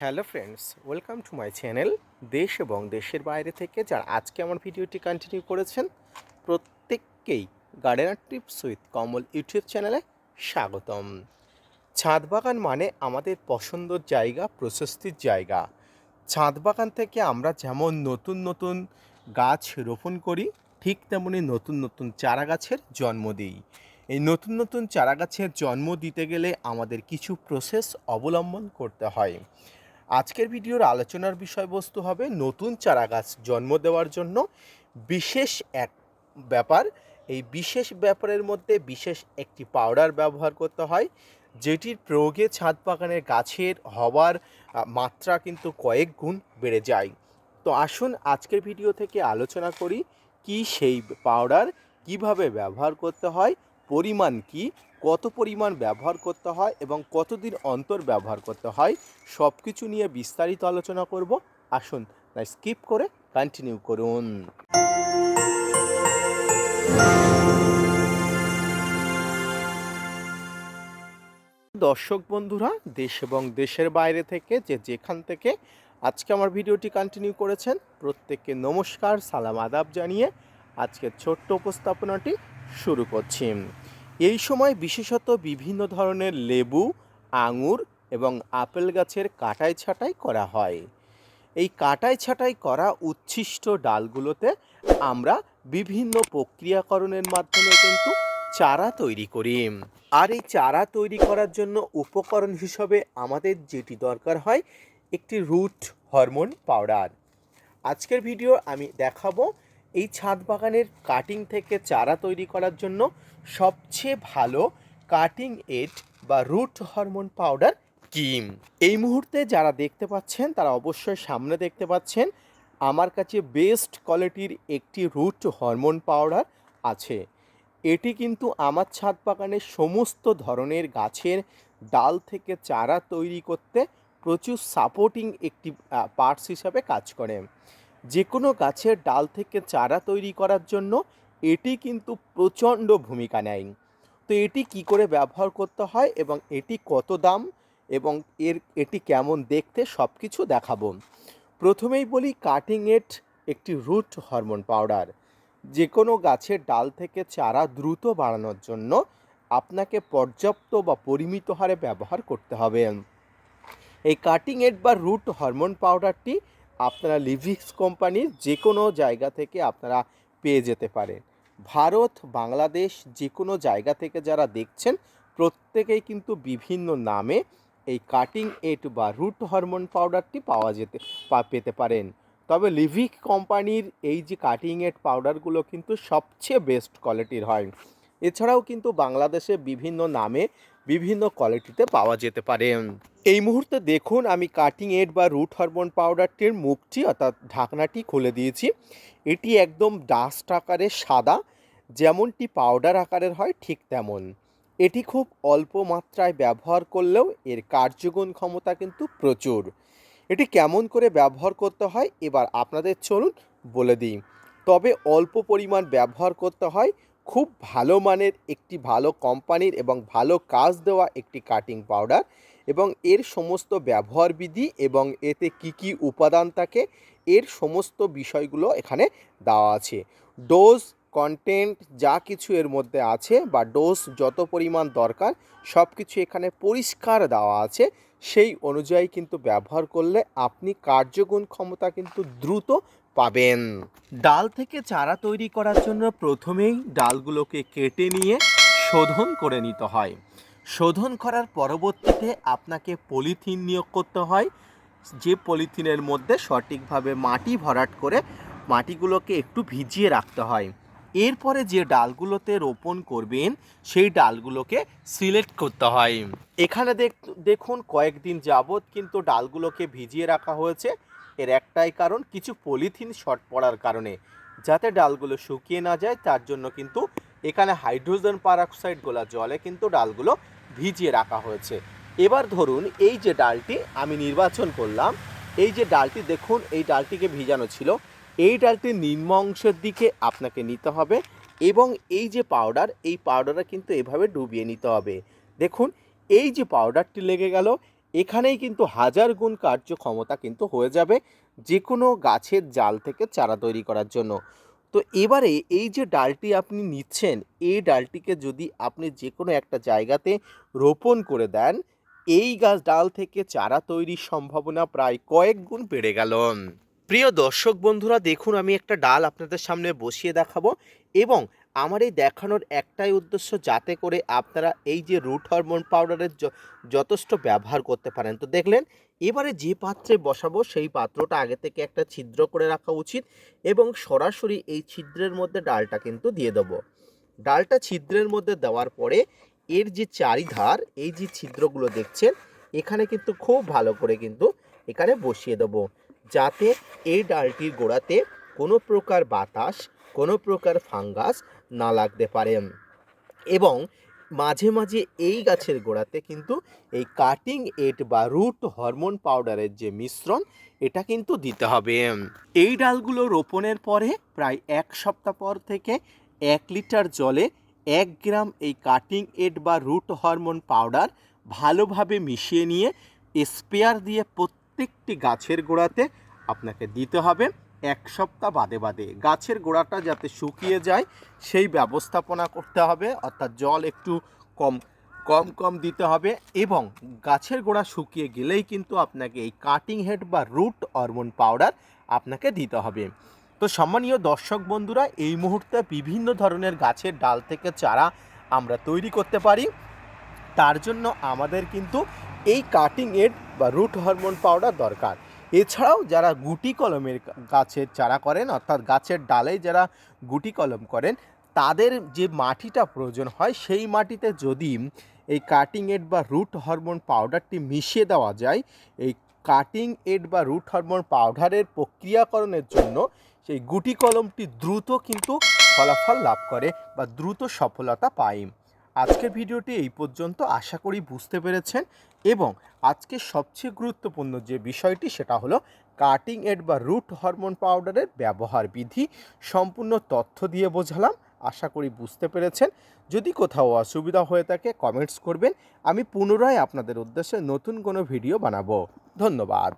Hello friends, welcome to my channel. দেশ এবং দেশের বাইরে থেকে যারা আজকে আমার ভিডিওটি কন্টিনিউ করেছেন প্রত্যেককেই gardener tips with Kamal YouTube চ্যানেলে স্বাগতম। ছাদ বাগান মানে আমাদের পছন্দের জায়গা, প্রশস্তির জায়গা। ছাদ বাগান থেকে আমরা যেমন নতুন নতুন গাছ রোপণ করি, ঠিক তেমনি নতুন নতুন চারা গাছের জন্ম দিই। এই নতুন নতুন চারা গাছের জন্ম দিতে গেলে আমাদের কিছু প্রসেস অবলম্বন করতে হয়। আজকের ভিডিওর আলোচনার বিষয়বস্তু হবে নতুন চারা গাছ জন্ম দেওয়ার জন্য বিশেষ এক ব্যাপার। এই বিশেষ ব্যাপারের মধ্যে বিশেষ একটি পাউডার ব্যবহার করতে হয়, যেটির প্রয়োগে ছাদ বাগানের গাছের হওয়ার মাত্রা কিন্তু কয়েক গুণ বেড়ে যায়। তো আসুন আজকের ভিডিও থেকে আলোচনা করি কি সেই পাউডার, কিভাবে ব্যবহার করতে হয়, পরিমাণ কি, কত পরিমাণ ব্যবহার করতে হয় এবং কতদিন অন্তর ব্যবহার করতে হয়, সব কিছু নিয়ে বিস্তারিত আলোচনা করব। আসুন না স্কিপ করে কন্টিনিউ করুন। দর্শক বন্ধুরা, দেশ এবং দেশের বাইরে থেকে যেখান থেকে আজকে আমার ভিডিওটি কন্টিনিউ করেছেন প্রত্যেককে নমস্কার, সালাম, আদাব জানিয়ে আজকের ছোট্ট উপস্থাপনাটি শুরু করছি। এই সময় বিশেষত বিভিন্ন ধরনের লেবু, আঙুর এবং আপেল গাছের কাটাই ছাঁটাই করা হয়। এই কাটাই ছাঁটাই করা উচ্ছিষ্ট ডালগুলোতে আমরা বিভিন্ন প্রক্রিয়াকরণের মাধ্যমে কিন্তু চারা তৈরি করি। আর এই চারা তৈরি করার জন্য উপকরণ হিসেবে আমাদের যেটি দরকার হয় একটি রুট হরমোন পাউডার। আজকের ভিডিও আমি দেখাবো এই ছাদ বাগানের কাটিং থেকে চারা তৈরি করার জন্য সবচেয়ে ভালো কাটিং এড বা রুট হরমোন পাউডার কি। এই মুহূর্তে যারা দেখতে পাচ্ছেন তারা অবশ্যই সামনে দেখতে পাচ্ছেন আমার কাছে বেস্ট কোয়ালিটির একটি রুট হরমোন পাউডার আছে। এটি কিন্তু আমার ছাদ বাগানের সমস্ত ধরনের গাছের ডাল থেকে চারা তৈরি করতে প্রচুর সাপোর্টিং একটি পার্টস হিসাবে কাজ করে। যে কোনো গাছের ডাল থেকে চারা তৈরি করার জন্য এটি কিন্তু প্রচণ্ড ভূমিকা নেয়। তো এটি কি করে ব্যবহার করতে হয় এবং এটি কত দাম এবং এটি কেমন দেখতে সব কিছু দেখাবো। প্রথমেই বলি কাটিং এড একটি রুট হরমোন পাউডার। যে কোনো গাছের ডাল থেকে চারা দ্রুত বাড়ানোর জন্য আপনাকে পর্যাপ্ত বা পরিমিত হারে ব্যবহার করতে হবে। এই কাটিং এড বা রুট হরমোন পাউডারটি আপনারা লিভিক্স কোম্পানির যে কোনো জায়গা থেকে আপনারা পেয়ে যেতে পারেন। ভারত, বাংলাদেশ যে কোনো জায়গা থেকে যারা দেখছেন প্রত্যেকেই কিন্তু বিভিন্ন নামে এই কাটিং এড বা রুট হরমোন পাউডারটি পেতে পারেন। তবে লিভিক কোম্পানির এই যে কাটিং এড পাউডারগুলো কিন্তু সবচেয়ে বেস্ট কোয়ালিটির হয়। এছাড়াও কিন্তু বাংলাদেশে বিভিন্ন নামে বিভিন্ন কোয়ালিটিতে পাওয়া যেতে পারে। এই মুহূর্তে দেখুন আমি কাটিং এড বা রুট হরমোন পাউডারটির মুখটি অর্থাৎ ঢাকনাটি খুলে দিয়েছি। এটি একদম ডাস্ট আকারের সাদা, যেমনটি পাউডার আকারের হয় ঠিক তেমন। এটি খুব অল্প মাত্রায় ব্যবহার করলেও এর কার্যগুণ ক্ষমতা কিন্তু প্রচুর। এটি কেমন করে ব্যবহার করতে হয় এবার আপনাদের চলুন বলে দিই। তবে অল্প পরিমাণ ব্যবহার করতে হয়। খুব ভালো মানের একটি ভালো কোম্পানির এবং ভালো কাজ দেওয়া একটি কাটিং পাউডার এবং এর সমস্ত ব্যবহার বিধি এবং এতে কি কি উপাদান থাকে এর সমস্ত বিষয়গুলো এখানে দেওয়া আছে। ডোজ, কন্টেন্ট যা কিছু এর মধ্যে আছে বা ডোজ যত পরিমাণ দরকার সব কিছু এখানে পরিষ্কার দেওয়া আছে। সেই অনুযায়ী কিন্তু ব্যবহার করলে আপনি কার্যগুণ ক্ষমতা কিন্তু দ্রুত পাবেন। ডাল থেকে চারা তৈরি করার জন্য প্রথমেই ডালগুলোকে কেটে নিয়ে শোধন করে নিতে হয়। শোধন করার পরবর্তীতে আপনাকে পলিথিন নিয়োগ করতে হয়, যে পলিথিনের মধ্যে সঠিকভাবে মাটি ভরাট করে মাটিগুলোকে একটু ভিজিয়ে রাখতে হয়। এরপরে যে ডালগুলোতে রোপণ করবেন সেই ডালগুলোকে সিলেক্ট করতে হয়। এখানে দেখুন কয়েকদিন যাবৎ কিন্তু ডালগুলোকে ভিজিয়ে রাখা হয়েছে। এর একটাই কারণ, কিছু পলিথিন শর্ট পড়ার কারণে, যাতে ডালগুলো শুকিয়ে না যায় তার জন্য কিন্তু এখানে হাইড্রোজেন পারঅক্সাইড গোলা জলে কিন্তু ডালগুলো ভিজিয়ে রাখা হয়েছে। এবার ধরুন এই যে ডালটি আমি নির্বাচন করলাম, এই যে ডালটি দেখুন এই ডালটিকে ভিজানো ছিল, এই ডালটির নিম্ন অংশের দিকে আপনাকে নিতে হবে এবং এই যে পাউডার, এই পাউডারটা কিন্তু এভাবে ডুবিয়ে নিতে হবে। দেখুন এই যে পাউডারটি লেগে গেল, এখানেই কিন্তু 1000 গুণ কার্যক্ষমতা কিন্তু হয়ে যাবে যে কোনো গাছের ডাল থেকে চারা তৈরি করার জন্য। তো এবারে এই যে ডালটি আপনি নিচ্ছেন, এই ডালটিকে যদি আপনি যে কোনো একটা জায়গাতে রোপণ করে দেন, এই ডাল থেকে চারা তৈরির সম্ভাবনা প্রায় কয়েক গুণ বেড়ে গেল। প্রিয় দর্শক বন্ধুরা, দেখুন আমি একটা ডাল আপনাদের সামনে বসিয়ে দেখাবো এবং আমার এই দেখানোর একটাই উদ্দেশ্য, যাতে করে আপনারা এই যে রুট হরমোন পাউডারের যথেষ্ট ব্যবহার করতে পারেন। তো দেখলেন, এবারে যে পাত্রে বসাবো সেই পাত্রটা আগে থেকে একটা ছিদ্র করে রাখা উচিত এবং সরাসরি এই ছিদ্রের মধ্যে ডালটা কিন্তু দিয়ে দেবো। ডালটা ছিদ্রের মধ্যে দেওয়ার পরে এর যে চারিধার, এই যে ছিদ্রগুলো দেখছেন, এখানে কিন্তু খুব ভালো করে কিন্তু এখানে বসিয়ে দেবো, যাতে এই ডালটির গোড়াতে কোনো প্রকার বাতাস, কোনো প্রকার ফাঙ্গাস না লাগতে পারে। এবং মাঝে মাঝে এই গাছের গোড়াতে কিন্তু এই কাটিং এড বা রুট হরমোন পাউডারের যে মিশ্রণ, এটা কিন্তু দিতে হবে। এই ডালগুলো রোপণের পরে প্রায় 1 সপ্তাহ পর থেকে 1 লিটার জলে 1 গ্রাম এই কাটিং এড বা রুট হরমোন পাউডার ভালোভাবে মিশিয়ে নিয়ে স্প্রেয়ার দিয়ে প্রত্যেকটি গাছের গোড়াতে আপনাকে দিতে হবে। 1 সপ্তাহ বাদে বাদে গাছের গোড়াটা যাতে শুকিয়ে যায় সেই ব্যবস্থাপনা করতে হবে, অর্থাৎ জল একটু কম কম কম দিতে হবে এবং গাছের গোড়া শুকিয়ে গেলেই কিন্তু আপনাকে এই কাটিং হেড বা রুট হরমোন পাউডার আপনাকে দিতে হবে। তো সম্মানীয় দর্শক বন্ধুরা, এই মুহূর্তে বিভিন্ন ধরনের গাছের ডাল থেকে চারা আমরা তৈরি করতে পারি। তার জন্য আমাদের কিন্তু এই কাটিং এড বা রুট হরমোন পাউডার দরকার। এছাড়াও যারা গুটি কলমের গাছের চারা করেন, অর্থাৎ গাছের ডালে যারা গুটি কলম করেন, তাদের যে মাটিটা প্রয়োজন হয়, সেই মাটিতে যদি এই কাটিং এড বা রুট হরমোন পাউডারটি মিশিয়ে দেওয়া যায়, এই কাটিং এড বা রুট হরমোন পাউডারের প্রক্রিয়াকরণের জন্য সেই গুটি কলমটি দ্রুত কিন্তু ফলাফল লাভ করে বা দ্রুত সফলতা পায়। আজকের ভিডিওটি এই পর্যন্ত, আশা করি বুঝতে পেরেছেন এবং আজকে সবচেয়ে গুরুত্বপূর্ণ যে বিষয়টি, সেটা হলো কাটিং এড বা রুট হরমোন পাউডারের ব্যবহার বিধি সম্পূর্ণ তথ্য দিয়ে বোঝালাম। আশা করি বুঝতে পেরেছেন। যদি কোথাও অসুবিধা হয়ে থাকে কমেন্টস করবেন, আমি পুনরায় আপনাদের উদ্দেশ্যে নতুন কোনো ভিডিও বানাবো। ধন্যবাদ।